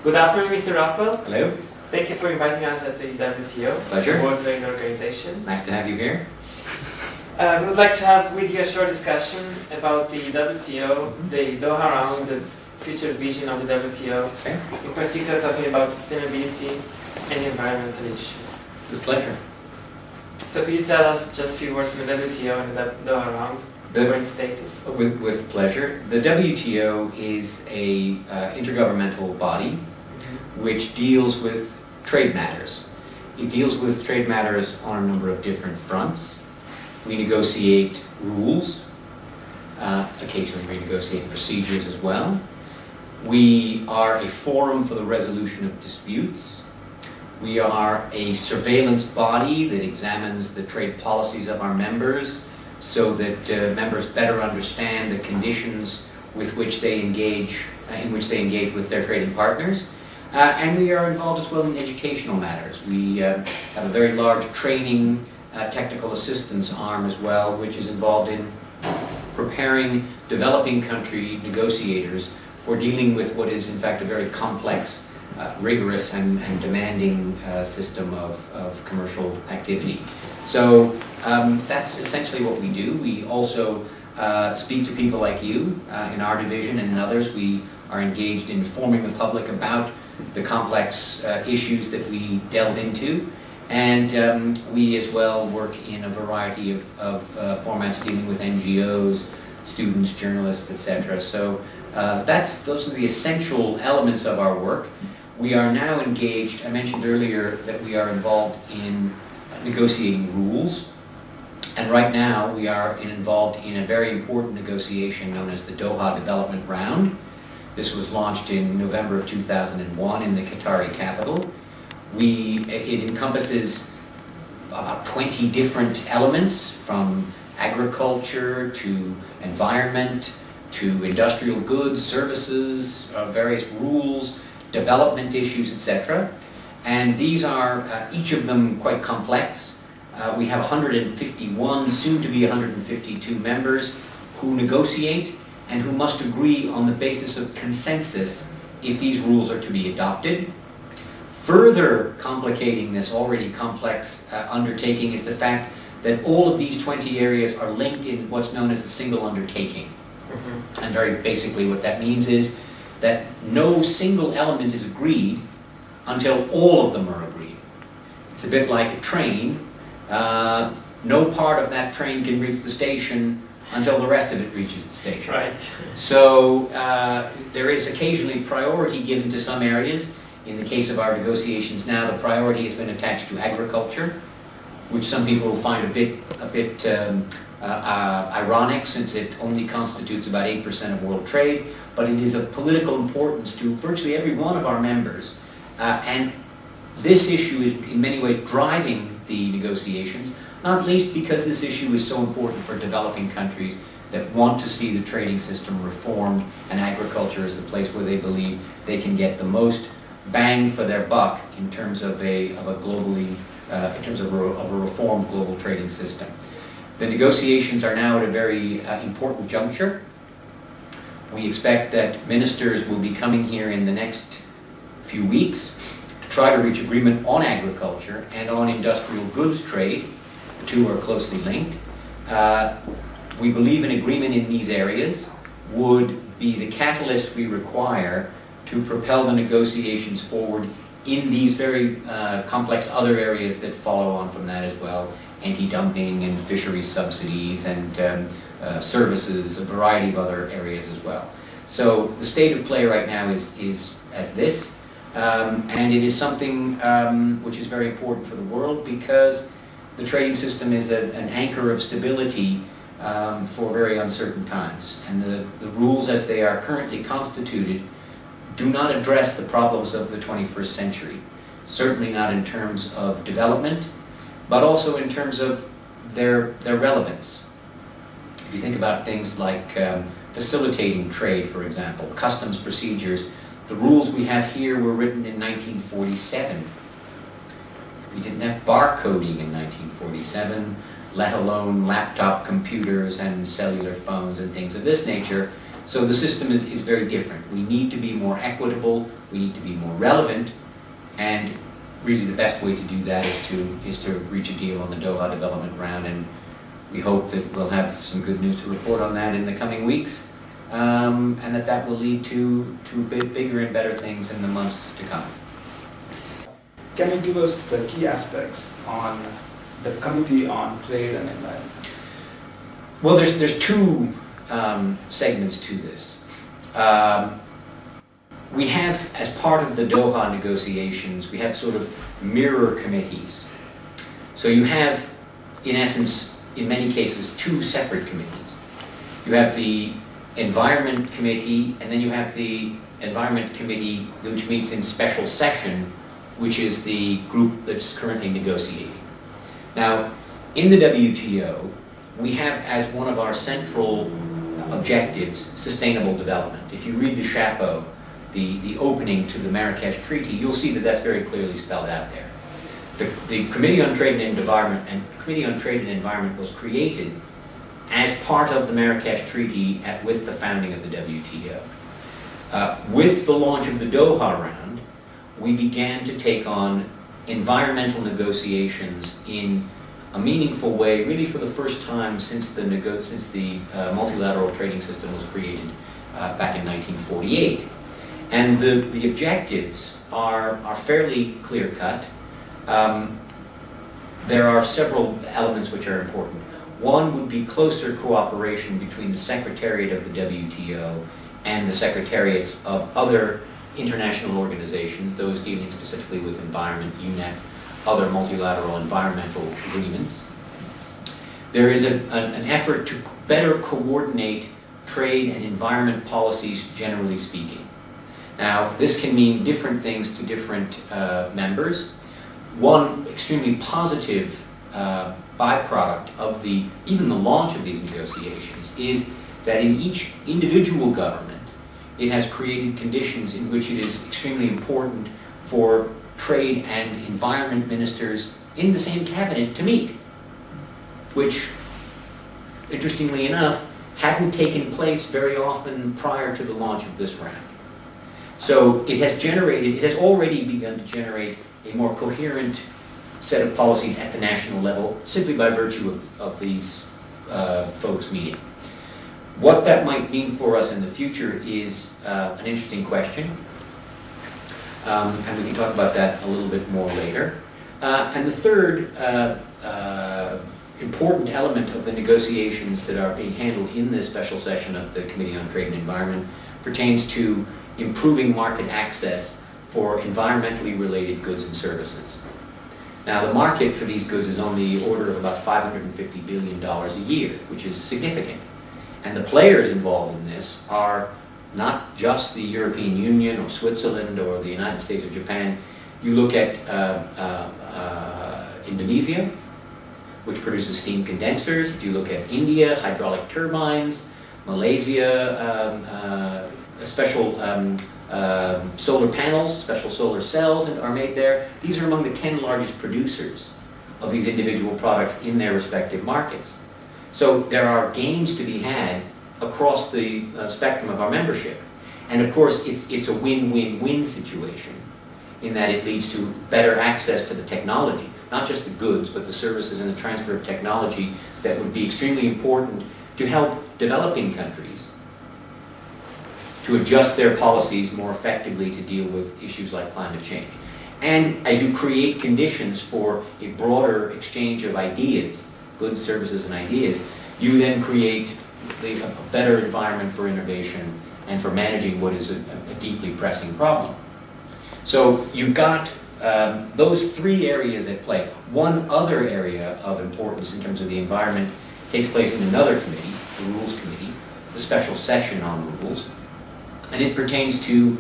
Good afternoon, Mr. Rockwell. Hello. Thank you for inviting us at the WTO, Pleasure. World Trade Organization. Nice to have you here. We would like to have with you a short discussion about the WTO, the Doha Round, the future vision of the WTO, Okay. in particular talking about sustainability and environmental issues. With pleasure. So could you tell us just a few words on the WTO and the Doha Round, current status? With pleasure. The WTO is a intergovernmental body which deals with trade matters. It deals with trade matters on a number of different fronts. We negotiate rules, occasionally we negotiate procedures as well. We are a forum for the resolution of disputes. We are a surveillance body that examines the trade policies of our members so that members better understand the conditions with which they engage, with their trading partners. And we are involved as well in educational matters. We have a very large training technical assistance arm as well, which is involved in preparing developing country negotiators for dealing with what is in fact a very complex, rigorous and demanding system of commercial activity. So that's essentially what we do. We also speak to people like you in our division and in others. We are engaged in informing the public about the complex issues that we delve into, and we as well work in a variety of formats dealing with NGOs, students, journalists, etc. So those are the essential elements of our work. We are now engaged, I mentioned earlier that we are involved in negotiating rules, and right now we are involved in a very important negotiation known as the Doha Development Round. This was launched in November of 2001 in the Qatari capital. It encompasses about 20 different elements, from agriculture to environment to industrial goods, services, various rules, development issues, etc. And these are, each of them, quite complex. We have 151, soon to be 152 members who negotiate and who must agree on the basis of consensus if these rules are to be adopted. Further complicating this already complex undertaking is the fact that all of these 20 areas are linked in what's known as the single undertaking. And very basically what that means is that no single element is agreed until all of them are agreed. It's a bit like a train. No part of that train can reach the station until the rest of it reaches the station. Right. So there is occasionally priority given to some areas. In the case of our negotiations now, the priority has been attached to agriculture, which some people will find a bit ironic, since it only constitutes about 8% of world trade, but it is of political importance to virtually every one of our members. And this issue is in many ways driving the negotiations, not least because this issue is so important for developing countries that want to see the trading system reformed, and agriculture is the place where they believe they can get the most bang for their buck in terms of a reformed global trading system. The negotiations are now at a very important juncture. We expect that ministers will be coming here in the next few weeks to try to reach agreement on agriculture and on industrial goods trade. The two are closely linked. We believe an agreement in these areas would be the catalyst we require to propel the negotiations forward in these very complex other areas that follow on from that as well: anti-dumping and fisheries subsidies and services, a variety of other areas as well. So the state of play right now is as this, and it is something which is very important for the world, because the trading system is an anchor of stability for very uncertain times, and the rules as they are currently constituted do not address the problems of the 21st century, certainly not in terms of development, but also in terms of their relevance. If you think about things like facilitating trade, for example, customs procedures, the rules we have here were written in 1947. We didn't have barcoding in 1947, let alone laptop computers and cellular phones and things of this nature. So the system is very different. We need to be more equitable, we need to be more relevant, and really the best way to do that is to reach a deal on the Doha development round, and we hope that we'll have some good news to report on that in the coming weeks, and that will lead to bigger and better things in the months to come. Can you give us the key aspects on the Committee on Trade and Environment? Well, there's two segments to this. We have, as part of the Doha negotiations, we have sort of mirror committees. So you have, in essence, in many cases, two separate committees. You have the Environment Committee, and then you have the Environment Committee which meets in special session, which is the group that's currently negotiating. Now, in the WTO, we have as one of our central objectives sustainable development. If you read the chapeau, the opening to the Marrakesh Treaty, you'll see that that's very clearly spelled out there. The Committee on Trade and Environment was created as part of the Marrakesh Treaty with the founding of the WTO. With the launch of the Doha round, we began to take on environmental negotiations in a meaningful way, really for the first time since the multilateral trading system was created back in 1948. And the objectives are fairly clear-cut. There are several elements which are important. One would be closer cooperation between the Secretariat of the WTO and the Secretariats of other international organizations, those dealing specifically with environment, UNEP, other multilateral environmental agreements. There is an effort to better coordinate trade and environment policies, generally speaking. Now, this can mean different things to different members. One extremely positive byproduct of even the launch of these negotiations is that in each individual government, it has created conditions in which it is extremely important for trade and environment ministers in the same cabinet to meet, which, interestingly enough, hadn't taken place very often prior to the launch of this round. So it has already begun to generate a more coherent set of policies at the national level, simply by virtue of these folks meeting. What that might mean for us in the future is an interesting question, and we can talk about that a little bit more later. And the third important element of the negotiations that are being handled in this special session of the Committee on Trade and Environment pertains to improving market access for environmentally related goods and services. Now, the market for these goods is on the order of about $550 billion a year, which is significant. And the players involved in this are not just the European Union or Switzerland or the United States or Japan. You look at Indonesia, which produces steam condensers. If you look at India, hydraulic turbines. Malaysia, special solar panels, special solar cells are made there. These are among the 10 largest producers of these individual products in their respective markets. So there are gains to be had across the spectrum of our membership. And of course, it's a win-win-win situation in that it leads to better access to the technology, not just the goods, but the services and the transfer of technology that would be extremely important to help developing countries to adjust their policies more effectively to deal with issues like climate change. And as you create conditions for a broader exchange of ideas, goods, services, and ideas, you then create a better environment for innovation and for managing what is a deeply pressing problem. So you've got those three areas at play. One other area of importance in terms of the environment takes place in another committee, the Rules Committee, the special session on rules, and it pertains to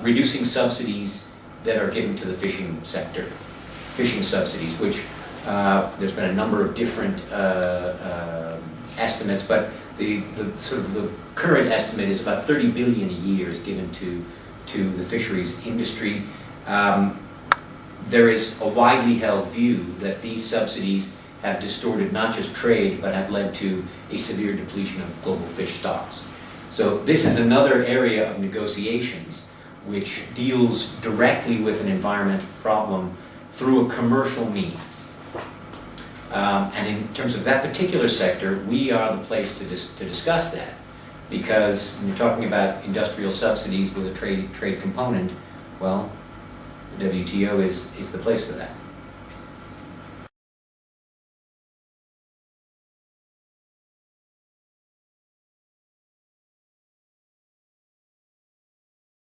reducing subsidies that are given to the fishing sector, fishing subsidies, which there's been a number of different estimates, but the current estimate is about 30 billion a year is given to the fisheries industry. There is a widely held view that these subsidies have distorted not just trade, but have led to a severe depletion of global fish stocks. So this is another area of negotiations which deals directly with an environmental problem through a commercial means. And in terms of that particular sector, we are the place to discuss that. Because when you're talking about industrial subsidies with a trade component, well, the WTO is the place for that.